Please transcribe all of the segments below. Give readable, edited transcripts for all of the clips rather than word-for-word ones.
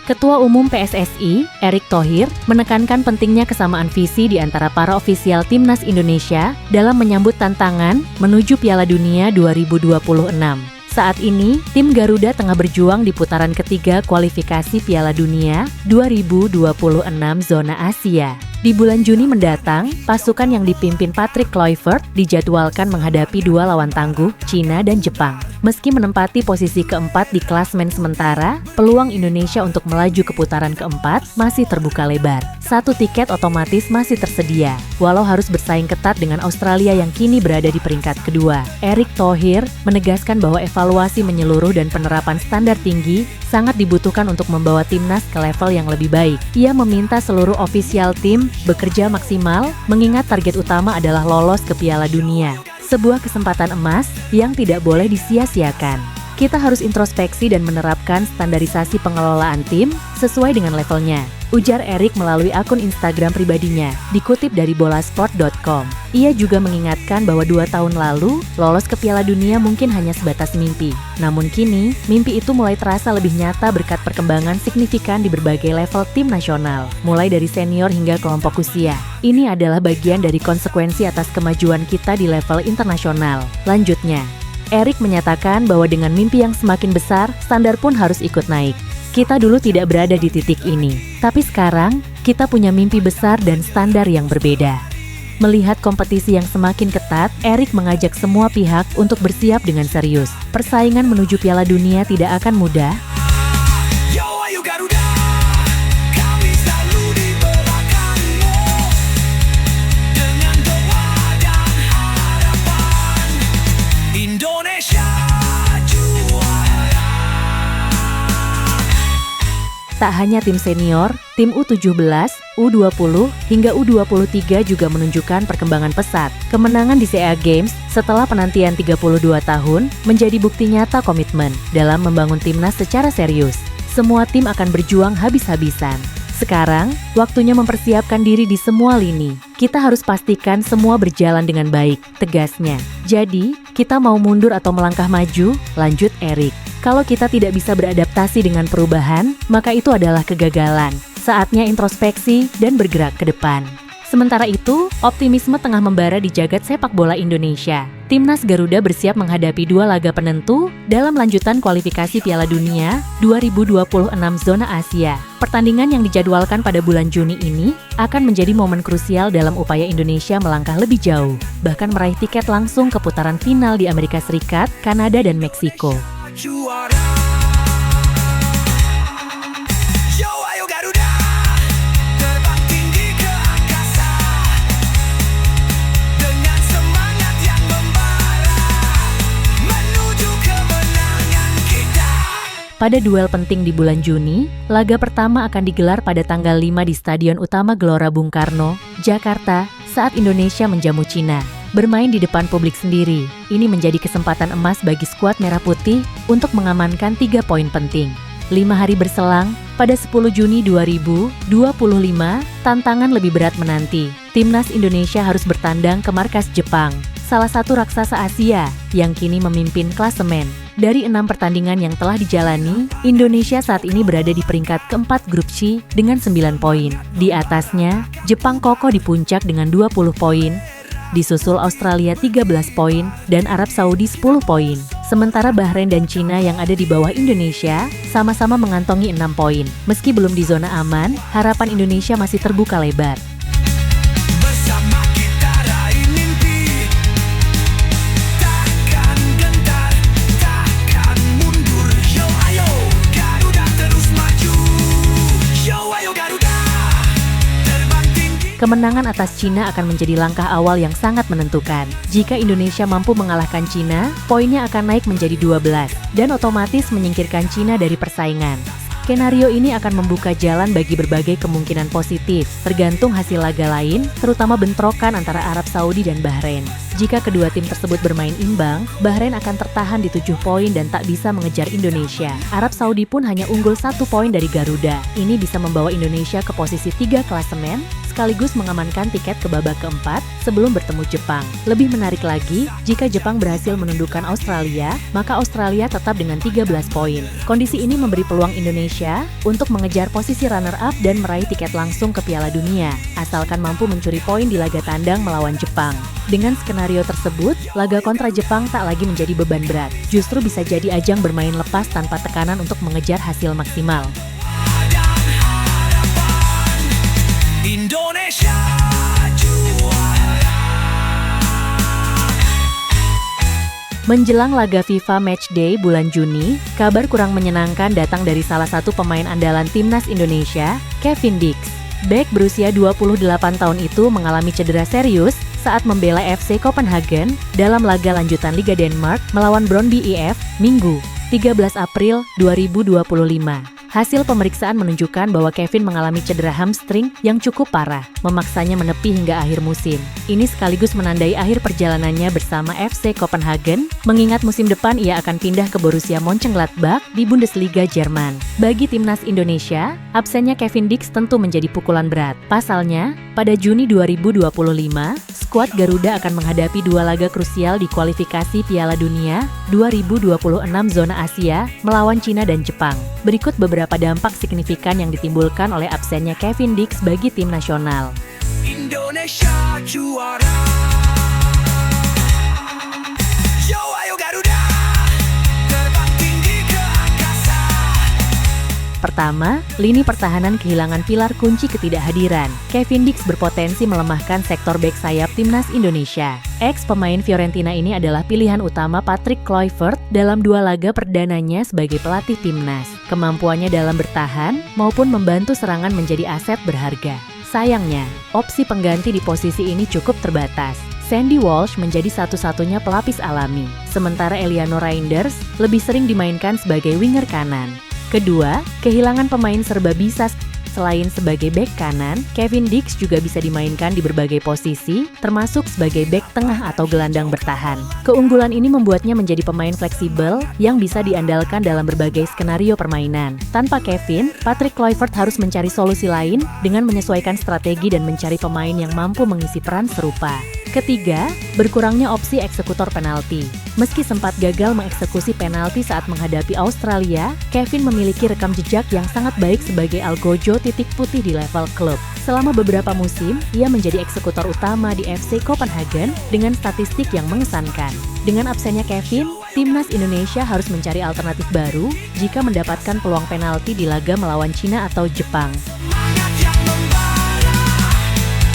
Ketua Umum PSSI, Erick Thohir, menekankan pentingnya kesamaan visi di antara para ofisial Timnas Indonesia dalam menyambut tantangan menuju Piala Dunia 2026. Saat ini, tim Garuda tengah berjuang di putaran ketiga kualifikasi Piala Dunia 2026 zona Asia. Di bulan Juni mendatang, pasukan yang dipimpin Patrick Kluivert dijadwalkan menghadapi dua lawan tangguh, Cina dan Jepang. Meski menempati posisi keempat di klasemen sementara, peluang Indonesia untuk melaju ke putaran keempat masih terbuka lebar. Satu tiket otomatis masih tersedia, walau harus bersaing ketat dengan Australia yang kini berada di peringkat kedua. Erick Thohir menegaskan bahwa evaluasi menyeluruh dan penerapan standar tinggi sangat dibutuhkan untuk membawa timnas ke level yang lebih baik. Ia meminta seluruh ofisial tim bekerja maksimal, mengingat target utama adalah lolos ke Piala Dunia. Sebuah kesempatan emas yang tidak boleh disia-siakan. Kita harus introspeksi dan menerapkan standarisasi pengelolaan tim sesuai dengan levelnya, ujar Erick melalui akun Instagram pribadinya, dikutip dari bolasport.com. Ia juga mengingatkan bahwa 2 tahun lalu, lolos ke Piala Dunia mungkin hanya sebatas mimpi. Namun kini, mimpi itu mulai terasa lebih nyata berkat perkembangan signifikan di berbagai level tim nasional, mulai dari senior hingga kelompok usia. Ini adalah bagian dari konsekuensi atas kemajuan kita di level internasional. Lanjutnya, Erick menyatakan bahwa dengan mimpi yang semakin besar, standar pun harus ikut naik. Kita dulu tidak berada di titik ini, tapi sekarang kita punya mimpi besar dan standar yang berbeda. Melihat kompetisi yang semakin ketat, Erick mengajak semua pihak untuk bersiap dengan serius. Persaingan menuju Piala Dunia tidak akan mudah. Tak hanya tim senior, tim U17, U20, hingga U23 juga menunjukkan perkembangan pesat. Kemenangan di SEA Games setelah penantian 32 tahun menjadi bukti nyata komitmen dalam membangun timnas secara serius. Semua tim akan berjuang habis-habisan. Sekarang, waktunya mempersiapkan diri di semua lini. Kita harus pastikan semua berjalan dengan baik, tegasnya. Jadi, kita mau mundur atau melangkah maju? Lanjut Erick. Kalau kita tidak bisa beradaptasi dengan perubahan, maka itu adalah kegagalan. Saatnya introspeksi dan bergerak ke depan. Sementara itu, optimisme tengah membara di jagat sepak bola Indonesia. Timnas Garuda bersiap menghadapi 2 laga penentu dalam lanjutan kualifikasi Piala Dunia 2026 zona Asia. Pertandingan yang dijadwalkan pada bulan Juni ini akan menjadi momen krusial dalam upaya Indonesia melangkah lebih jauh, bahkan meraih tiket langsung ke putaran final di Amerika Serikat, Kanada, dan Meksiko. Pada duel penting di bulan Juni, laga pertama akan digelar pada tanggal 5 di Stadion Utama Gelora Bung Karno, Jakarta, saat Indonesia menjamu Cina. Bermain di depan publik sendiri, ini menjadi kesempatan emas bagi skuad Merah Putih untuk mengamankan 3 poin penting. 5 hari berselang, pada 10 Juni 2025, tantangan lebih berat menanti. Timnas Indonesia harus bertandang ke markas Jepang, salah satu raksasa Asia yang kini memimpin klasemen. Dari 6 pertandingan yang telah dijalani, Indonesia saat ini berada di peringkat keempat grup C dengan 9 poin. Di atasnya, Jepang kokoh di puncak dengan 20 poin, disusul Australia 13 poin, dan Arab Saudi 10 poin. Sementara Bahrain dan Cina yang ada di bawah Indonesia, sama-sama mengantongi 6 poin. Meski belum di zona aman, harapan Indonesia masih terbuka lebar. Kemenangan atas Cina akan menjadi langkah awal yang sangat menentukan. Jika Indonesia mampu mengalahkan Cina, poinnya akan naik menjadi 12, dan otomatis menyingkirkan Cina dari persaingan. Skenario ini akan membuka jalan bagi berbagai kemungkinan positif, tergantung hasil laga lain, terutama bentrokan antara Arab Saudi dan Bahrain. Jika kedua tim tersebut bermain imbang, Bahrain akan tertahan di 7 poin dan tak bisa mengejar Indonesia. Arab Saudi pun hanya unggul 1 poin dari Garuda. Ini bisa membawa Indonesia ke posisi 3 klasemen, sekaligus mengamankan tiket ke babak keempat sebelum bertemu Jepang. Lebih menarik lagi, jika Jepang berhasil menundukkan Australia, maka Australia tetap dengan 13 poin. Kondisi ini memberi peluang Indonesia untuk mengejar posisi runner-up dan meraih tiket langsung ke Piala Dunia, asalkan mampu mencuri poin di laga tandang melawan Jepang. Dengan skenario tersebut, laga kontra Jepang tak lagi menjadi beban berat. Justru bisa jadi ajang bermain lepas tanpa tekanan untuk mengejar hasil maksimal. Indonesia juara. Menjelang laga FIFA Matchday bulan Juni, kabar kurang menyenangkan datang dari salah satu pemain andalan timnas Indonesia, Kevin Dix. Bek berusia 28 tahun itu mengalami cedera serius saat membela FC Copenhagen dalam laga lanjutan Liga Denmark melawan Brøndby IF, Minggu, 13 April 2025. Hasil pemeriksaan menunjukkan bahwa Kevin mengalami cedera hamstring yang cukup parah, memaksanya menepi hingga akhir musim. Ini sekaligus menandai akhir perjalanannya bersama FC Copenhagen, mengingat musim depan ia akan pindah ke Borussia Mönchengladbach di Bundesliga Jerman. Bagi timnas Indonesia, absennya Kevin Dix tentu menjadi pukulan berat. Pasalnya, pada Juni 2025, skuad Garuda akan menghadapi dua laga krusial di kualifikasi Piala Dunia 2026 zona Asia melawan Cina dan Jepang. Berikut beberapa dampak signifikan yang ditimbulkan oleh absennya Kevin Dix bagi tim nasional. Indonesia juara. Yo ayo Garuda, terbang tinggi ke angkasa. Pertama, lini pertahanan kehilangan pilar kunci ketidakhadiran. Kevin Dix berpotensi melemahkan sektor bek sayap timnas Indonesia. Ex-pemain Fiorentina ini adalah pilihan utama Patrick Kluivert dalam dua laga perdananya sebagai pelatih timnas. Kemampuannya dalam bertahan maupun membantu serangan menjadi aset berharga. Sayangnya, opsi pengganti di posisi ini cukup terbatas. Sandy Walsh menjadi satu-satunya pelapis alami, sementara Eliano Reinders lebih sering dimainkan sebagai winger kanan. Kedua, kehilangan pemain serba bisa. Selain sebagai bek kanan, Kevin Dix juga bisa dimainkan di berbagai posisi, termasuk sebagai bek tengah atau gelandang bertahan. Keunggulan ini membuatnya menjadi pemain fleksibel yang bisa diandalkan dalam berbagai skenario permainan. Tanpa Kevin, Patrick Kluivert harus mencari solusi lain dengan menyesuaikan strategi dan mencari pemain yang mampu mengisi peran serupa. Ketiga, berkurangnya opsi eksekutor penalti. Meski sempat gagal mengeksekusi penalti saat menghadapi Australia, Kevin memiliki rekam jejak yang sangat baik sebagai algojo titik putih di level klub. Selama beberapa musim, ia menjadi eksekutor utama di FC Copenhagen dengan statistik yang mengesankan. Dengan absennya Kevin, timnas Indonesia harus mencari alternatif baru jika mendapatkan peluang penalti di laga melawan Cina atau Jepang. Semangat yang membara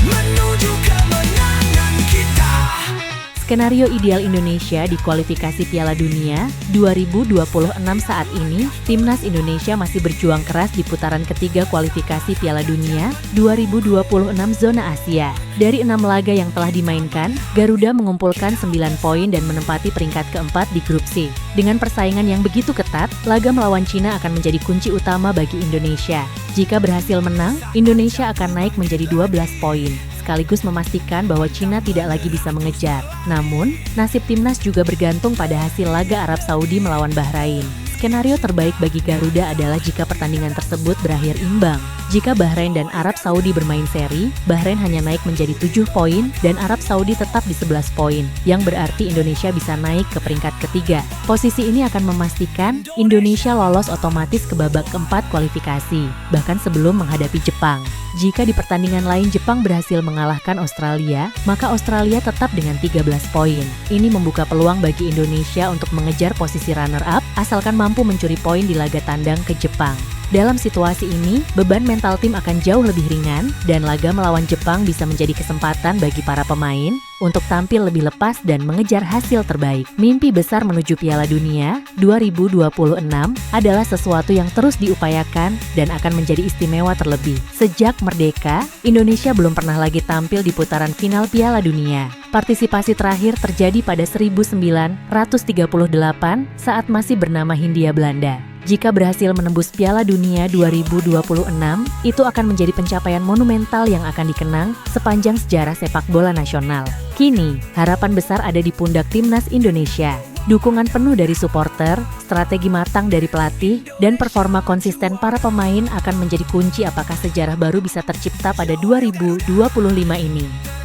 menuju kemenangan kita. Skenario ideal Indonesia di kualifikasi Piala Dunia 2026 saat ini, timnas Indonesia masih berjuang keras di putaran ketiga kualifikasi Piala Dunia 2026 zona Asia. Dari 6 laga yang telah dimainkan, Garuda mengumpulkan 9 poin dan menempati peringkat keempat di grup C. Dengan persaingan yang begitu ketat, laga melawan Cina akan menjadi kunci utama bagi Indonesia. Jika berhasil menang, Indonesia akan naik menjadi 12 poin. Sekaligus memastikan bahwa Cina tidak lagi bisa mengejar. Namun, nasib timnas juga bergantung pada hasil laga Arab Saudi melawan Bahrain. Skenario terbaik bagi Garuda adalah jika pertandingan tersebut berakhir imbang. Jika Bahrain dan Arab Saudi bermain seri, Bahrain hanya naik menjadi 7 poin dan Arab Saudi tetap di 11 poin, yang berarti Indonesia bisa naik ke peringkat ketiga. Posisi ini akan memastikan Indonesia lolos otomatis ke babak keempat kualifikasi, bahkan sebelum menghadapi Jepang. Jika di pertandingan lain Jepang berhasil mengalahkan Australia, maka Australia tetap dengan 13 poin. Ini membuka peluang bagi Indonesia untuk mengejar posisi runner-up, asalkan mampu mencuri poin di laga tandang ke Jepang. Dalam situasi ini, beban mental tim akan jauh lebih ringan, dan laga melawan Jepang bisa menjadi kesempatan bagi para pemain untuk tampil lebih lepas dan mengejar hasil terbaik. Mimpi besar menuju Piala Dunia 2026 adalah sesuatu yang terus diupayakan dan akan menjadi istimewa terlebih. Sejak merdeka, Indonesia belum pernah lagi tampil di putaran final Piala Dunia. Partisipasi terakhir terjadi pada 1938 saat masih bernama Hindia Belanda. Jika berhasil menembus Piala Dunia 2026, itu akan menjadi pencapaian monumental yang akan dikenang sepanjang sejarah sepak bola nasional. Kini, harapan besar ada di pundak timnas Indonesia. Dukungan penuh dari supporter, strategi matang dari pelatih, dan performa konsisten para pemain akan menjadi kunci apakah sejarah baru bisa tercipta pada 2025 ini.